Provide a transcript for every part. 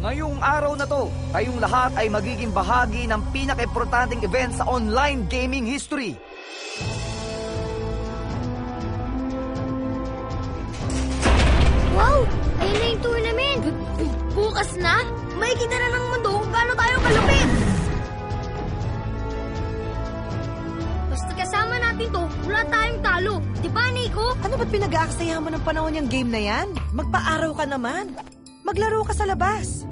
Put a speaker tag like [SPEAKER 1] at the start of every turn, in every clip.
[SPEAKER 1] Ngayong araw na to, kayong lahat ay magiging bahagi ng pinaka-importanting event sa online gaming history.
[SPEAKER 2] Wow! Ayun na yung tournament! Bukas na? Makikita na ng mundo kung gaano tayo kalupit! Basta kasama natin to, wala tayong talo. Di ba, Nico?
[SPEAKER 3] Ano ba't pinag-aaksayahan mo ng panahon yung game na yan? Magpa-araw ka naman. Maglaro ka sa labas.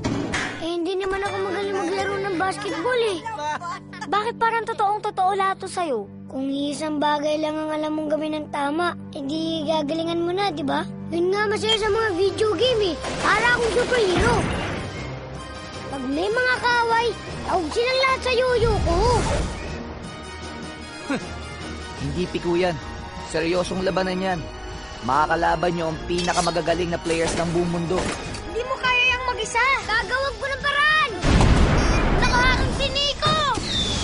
[SPEAKER 2] Hindi naman ako magaling maglaro ng basketball eh. Bakit parang totoong-totoo lahat to sa'yo? Kung isang bagay lang ang alam mong gawin ng tama, edi gagalingan mo na, di ba? Yun nga masaya sa mga video game eh. Para akong superhero. Pag may mga kaaway, tawag silang lahat sa yoyo ko.
[SPEAKER 1] Hindi piko yan. Seryosong labanan yan. Makakalaban nyo ang pinakamagagaling na players ng buong mundo.
[SPEAKER 2] Hindi mo kaya yung mag-isa. Gagawag ko ng paraan. Nakahaking si Nico.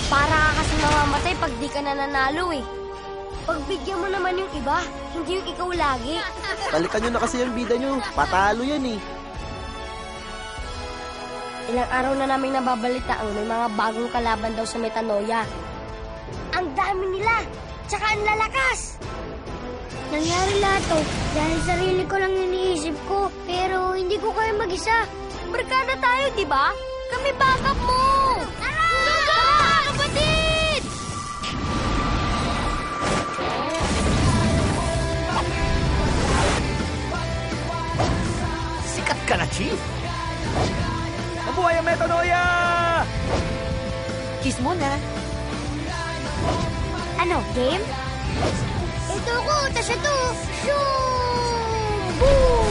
[SPEAKER 2] Para ka kasi mamamatay pag di ka nananalo eh. Pagbigyan mo naman yung iba, hindi yung ikaw lagi.
[SPEAKER 4] Balikan nyo na kasi yung bida nyo. Patalo yan eh.
[SPEAKER 2] Ilang araw na namin nababalitaan may mga bagong kalaban daw sa Metanoia. Ang dami nila, tsaka ang lalakas. Nangyari lahat to dahil sarili ko lang iniisip ko, pero hindi ko kaya mag-isa. Barkada tayo, di ba? Kami backup mo! Tara! Suga! Kapatid!
[SPEAKER 1] Sikat ka na, Chief! Mabuhay ang Metanoia!
[SPEAKER 3] Kiss mo na.
[SPEAKER 2] Ano, game? Ito ko, tas ito. Shoo! Boom!